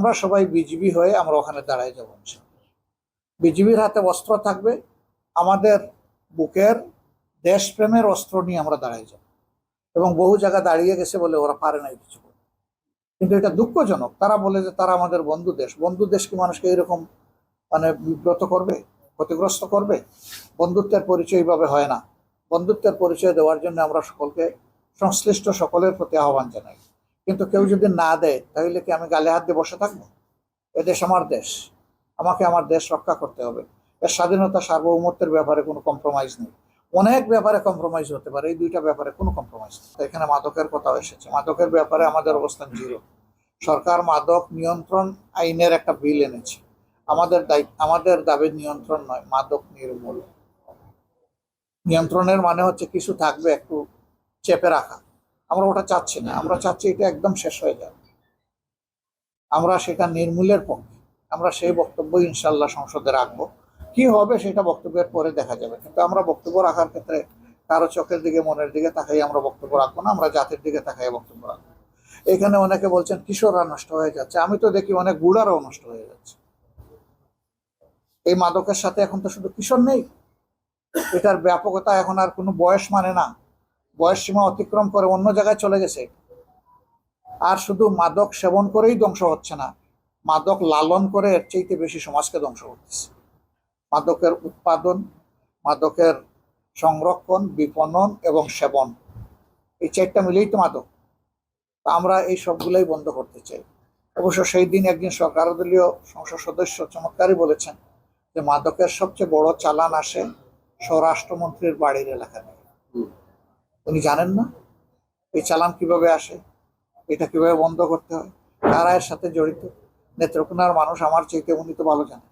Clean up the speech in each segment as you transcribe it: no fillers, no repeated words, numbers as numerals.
আমরা সবাই বিজিবি হয়ে আমরা ওখানে দাঁড়ায় যাবো। বিজিবির হাতে অস্ত্র থাকবে, আমাদের বুকের দেশপ্রেমের অস্ত্র নিয়ে আমরা দাঁড়ায় যাব। এবং বহু জায়গা দাঁড়িয়ে গেছে বলে ওরা পারে নাই কিছু। কিন্তু এটা দুঃখজনক, তারা বলে যে তারা আমাদের বন্ধু দেশ। বন্ধু দেশ কি মানুষকে এরকম বিব্রত করবে, ক্ষতিগ্রস্ত করবে? বন্ধুত্বের পরিচয় এইভাবে হয় না। বন্ধুত্বের পরিচয় দেওয়ার জন্য আমরা সকলকে, সংশ্লিষ্ট সকলের প্রতি আহ্বান জানাই। কিন্তু কেউ যদি না দেয় তাহলে কি আমি গালে হাত দিয়ে বসে থাকবো? এদেশ আমার দেশ, আমাকে আমার দেশ রক্ষা করতে হবে। এর স্বাধীনতা সার্বভৌমত্বের ব্যাপারে কোনো কম্প্রোমাইজ নেই। অনেক ব্যাপারে কম্প্রোমাইজ হতে পারে, এই দুইটা ব্যাপারে কোনো কম্প্রোমাইজ নেই। এখানে মাদকের কথাও এসেছে, মাদকের ব্যাপারে আমাদের অবস্থান জিরো। সরকার মাদক নিয়ন্ত্রণ আইনের একটা বিল এনেছে। আমাদের দাবি নিয়ন্ত্রণ নয়, মাদক নির্মূল। নিয়ন্ত্রণের মানে হচ্ছে কিছু থাকবে একটু চেপে রাখা, আমরা ওটা চাচ্ছি না। আমরা চাচ্ছি এটা একদম শেষ হয়ে যাবে, আমরা সেটা নির্মূলের পক্ষে। আমরা সেই বক্তব্য ইনশাল্লাহ সংসদে রাখবো। কি হবে সেটা বক্তব্যের পরে দেখা যাবে, কিন্তু আমরা বক্তব্য রাখার ক্ষেত্রে কারো চোখের দিকে মনের দিকে তাকাই আমরা বক্তব্য রাখবো না, আমরা জাতির দিকে তাকাই বক্তব্য রাখবো। এখানে অনেকে বলছেন কিশোররা নষ্ট হয়ে যাচ্ছে, আমি তো দেখি অনেক বুড়ারাও নষ্ট হয়ে যাচ্ছে। এই মাদকের সাথে এখন তো শুধু কিশোর নেই, এটার ব্যাপকতা এখন আর কোনো বয়স মানে না, বয়স সীমা অতিক্রম করে অন্য জায়গায় চলে গেছে। আর শুধু মাদক সেবন করেই ধ্বংস হচ্ছে না, মাদক লালন করে এর চাইতে বেশি সমাজকে ধ্বংস করতেছে। মাদকের উৎপাদন, মাদকের সংরক্ষণ, বিপণন এবং সেবন, এই চারটা মিলেই তো মাদক। আমরা এই সবগুলোই বন্ধ করতে চাই। অবশ্য সেই দিন একজন সরকার দলীয় সংসদ সদস্য চমৎকারই বলেছেন যে মাদকের সবচেয়ে বড় চালান আসে স্বরাষ্ট্রমন্ত্রীর বাড়ির এলাকা থেকে। উনি জানেন না এই চালান কিভাবে আসে, এটা কিভাবে বন্ধ করতে হয়, কারা এর সাথে জড়িত? নেত্রকোনার মানুষ আমার চাইতে উনি তো ভালো জানেন।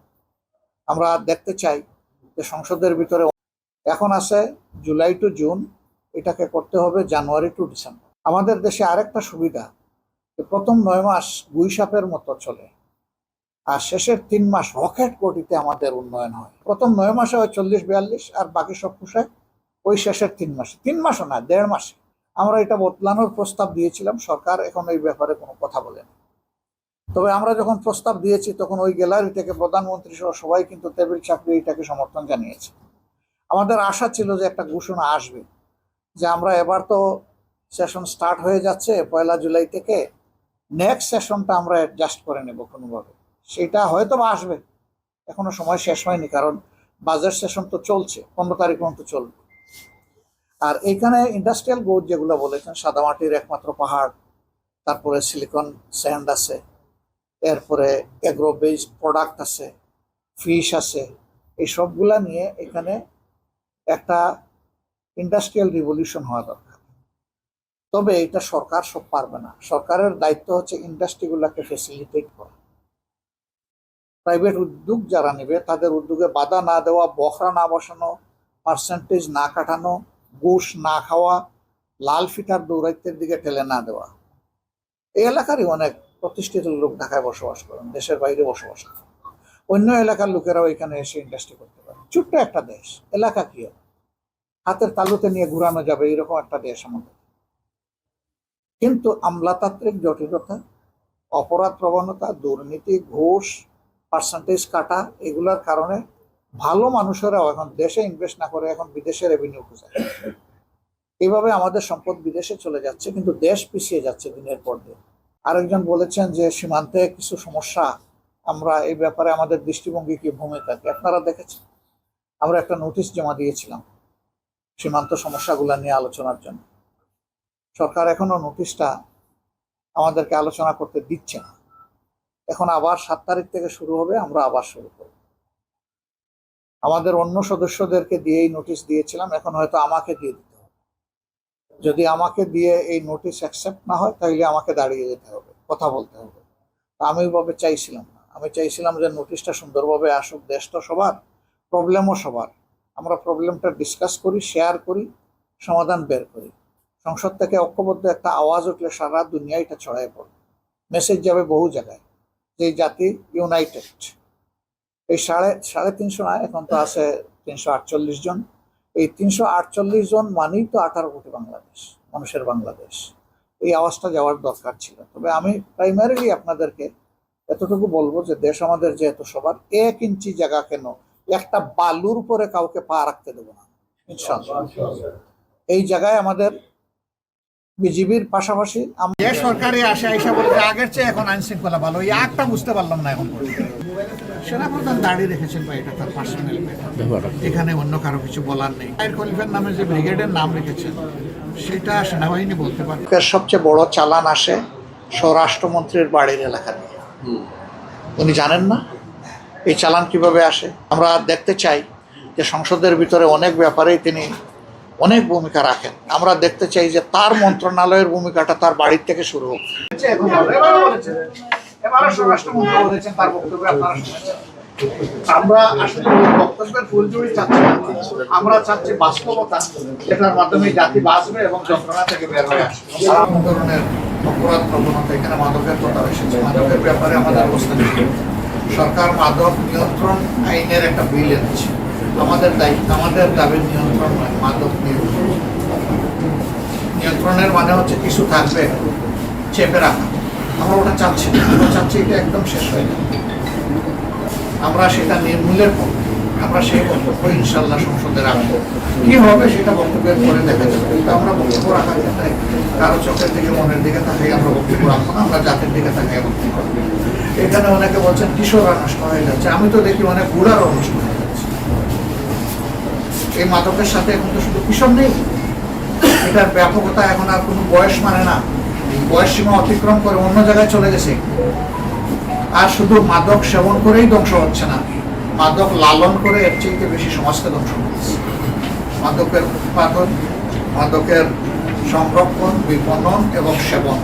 আমরা দেখতে চাই যে সংসদের ভিতরে এখন আছে জুলাই টু জুন, এটাকে করতে হবে জানুয়ারি টু ডিসেম্বর। আমাদের দেশে আরেকটা সুবিধা, প্রথম 9 মাস গুই সাপের মতো চলে, আর শেষের 3 মাস রকেট গতিতে আমাদের উন্নয়ন হয়। প্রথম 9 মাসে হয় 40-42, আর বাকি সব পোষায় ওই শেষের 3 মাসে। 3 মাসও না, 1.5 মাসে। আমরা এটা বদলানোর প্রস্তাব দিয়েছিলাম, সরকার এখন এই ব্যাপারে কোনো কথা বলেনি। তবে আমরা যখন প্রস্তাব দিয়েছি তখন ওই গ্যালারি থেকে প্রধানমন্ত্রী সহ সবাই কিন্তু টেবিল চাকরি এটাকে সমর্থন জানিয়েছে। আমাদের আশা ছিল যে একটা ঘোষণা আসবে যে আমরা এবার তো সেশন স্টার্ট হয়ে যাচ্ছে 1 জুলাই থেকে, নেক্সট সেশনটা আমরা অ্যাডজাস্ট করে নেব কোনোভাবে। সেটা হয়তো বা আসবে, এখনো সময় শেষ হয়নি, কারণ বাজেট সেশন তো চলছে, 15 তারিখ পর্যন্ত চলবে। আর এইখানে ইন্ডাস্ট্রিয়াল গ্রোথ যেগুলো বলেছেন, সাদামাটির একমাত্র পাহাড়, তারপরে সিলিকন স্যান্ড আছে, এরপরে এগ্রো বেসড প্রোডাক্ট আছে, ফিশ আছে, এই সবগুলা নিয়ে এখানে একটা ইন্ডাস্ট্রিয়াল রিভলিউশন হওয়া দরকার। তবে এটা সরকার সব পারবে না, সরকারের দায়িত্ব হচ্ছে ইন্ডাস্ট্রিগুলোকে ফেসিলিটেট করা। প্রাইভেট উদ্যোগ যারা নেবে তাদের উদ্যোগে বাধা না দেওয়া, বখরা না বসানো, পার্সেন্টেজ না কাটানো, ঘুষ না খাওয়া, লাল ফিটার দৌরাত্মের দিকে ঠেলে না দেওয়া। এই এলাকারই অনেক প্রতিষ্ঠিত লোক ঢাকায় বসবাস করেন, দেশের বাইরে বসবাস করেন। অন্য এলাকার লোকেরাও এখানে এসে ইন্ডাস্ট্রি করতে পারে। ছোট্ট একটা দেশ, এলাকা কি হাতের তালুতে নিয়ে ঘুরানো যাবে এরকম একটা দেশ আমাদের। কিন্তু আমলাতান্ত্রিক জটিলতা, অপরাধ প্রবণতা, দুর্নীতি, ঘুষ, পার্সেন্টেজ কাটা, এগুলোর কারণে ভালো মানুষেরাও এখন দেশে ইনভেস্ট না করে এখন বিদেশে রেভিনিউ খুঁজে। এইভাবে আমাদের সম্পদ বিদেশে চলে যাচ্ছে, কিন্তু দেশ পিছিয়ে যাচ্ছে দিনের পর দিন। আরেকজন বলেছেন যে সীমান্তে কিছু সমস্যা, আমরা এই ব্যাপারে আমাদের দৃষ্টিভঙ্গি কি, ভূমিকা কি আপনারা দেখেছেন? আমরা একটা নোটিশ জমা দিয়েছিলাম সীমান্ত সমস্যাগুলো নিয়ে আলোচনার জন্য। সরকার এখনো নোটিশটা আমাদেরকে আলোচনা করতে দিচ্ছে না। এখন আবার 7 তারিখ থেকে শুরু হবে, আমরা আবার শুরু করব। আমাদের অন্য সদস্যদেরকে দিয়েই নোটিশ দিয়েছিলাম, এখন হয়তো আমাকে দিয়ে দিতে হবে। যদি আমাকে দিয়ে এই নোটিশ অ্যাকসেপ্ট না হয় তাহলে আমাকে দাঁড়িয়ে যেতে হবে, কথা বলতে হবে। আমি ওইভাবে চাইছিলাম না, আমি চাইছিলাম যে নোটিশটা সুন্দরভাবে আসুক, দেশ তো সবার, প্রবলেমও সবার। আমরা প্রবলেমটা ডিসকাস করি, শেয়ার করি, সমাধান বের করি। সংসদ থেকে ঐক্যবদ্ধ একটা আওয়াজ উঠলে সারা দুনিয়া এটা ছড়ায় পড়বে, মেসেজ যাবে বহু জায়গায় যে জাতি ইউনাইটেড। এই সাড়ে 300 না, এখন তো আছে 348 জন। এই 348 জন মানেই তো 18 কোটি বাংলাদেশ, মানুষের বাংলাদেশ। এই আওয়াজটা যাওয়ার দরকার ছিল। তবে আমি প্রাইমারিলি আপনাদেরকে এতটুকু বলবো যে দেশ আমাদের যেহেতু সবার, 1 ইঞ্চি জায়গা কেন একটা বালুর উপরে কাউকে পা রাখতে দেবো না ইনশাআল্লাহ। এই জায়গায় আমাদের বিজিবির পাশাপাশি যে সরকারি আসে আইসা বলে যে আগের চেয়ে এখন আইন শৃঙ্খলা ভালো, এই আগটা বুঝতে পারলাম না এখন। সেনাপ্রধান দাঁড়িয়ে রেখেছেন বা এটা তার পার্সোনাল ব্যাপার, এখানে অন্য কারো কিছু বলার নেই। আইর খলিফার নামে যে ব্রিগেডের নাম রেখেছেন সেটা সেনাবাহিনী বলতে পারে। সবচেয়ে বড় চালান আসে স্বরাষ্ট্রমন্ত্রীর বাড়ির এলাকা দিয়ে। উনি জানেন না এই চালান কিভাবে আসে? আমরা দেখতে চাই যে সংসদের ভিতরে অনেক ব্যাপারেই তিনি অনেক ভূমিকা রাখেন। আমরা দেখতে চাই যে তার মন্ত্রণালয়ের ভূমিকাটা তার বাড়ির থেকে শুরু হোক। আমরা আসলে বক্তব্যের ফুলঝুরি চাচ্ছি না, আমরা চাচ্ছি বাস্তবতা, যেটার মাধ্যমে জাতি বাঁচবে এবং যন্ত্রণা থেকে বের হয়ে আসবে। বিভিন্ন ধরনের অপরাধ প্রবণতা, এখানে মাদকের কথা এসেছে, মাদকের ব্যাপারে আমাদের অবস্থান। সরকার মাদক নিয়ন্ত্রণ আইনের একটা বিল এনেছে। আমাদের দায়িত্ব, আমাদের দাবির নিয়ন্ত্রণ নয়, মাদক নিয়ন্ত্রণ। নিয়ন্ত্রণের মানে হচ্ছে কিছু থাকবে চেপে রাখা। আমরা ওটা চাচ্ছি না, আমরা চাচ্ছি এটা একদম শেষ হয়ে যাবে। আমরা সেটা নির্মূলের পক্ষে। আমরা সেই বক্তব্য ইনশাল্লাহ সংসদে রাখবো। কি হবে সেটা বক্তব্যের পরে দেখা যাবে। কিন্তু আমরা বক্তব্য রাখার ক্ষেত্রে কারো চোখের দিকে, মনের দিকে তাকাই আমরা বক্তব্য রাখবো না, আমরা জাতির দিকে তাকাই বক্তব্য করবো। এখানে অনেকে বলছেন কিশোররা নষ্ট হয়ে যাচ্ছে, আমি তো দেখি অনেক বুড়ারও নষ্ট হয়ে যাচ্ছে। এই মাদকের সাথে এখন তো শুধু কিশোর নেই, এটার ব্যাপকতা এখন আর কোনো বয়স মানে না, বয়স সীমা অতিক্রম করে অন্য জায়গায় চলে গেছে। আর শুধু মাদক সেবন করেই ধ্বংস হচ্ছে না, মাদক লালন করে এর চেয়ে বেশি সমাজকে ধ্বংস করছে। মাদকের উৎপাদন, মাদকের সংরক্ষণ, বিপণন এবং সেবন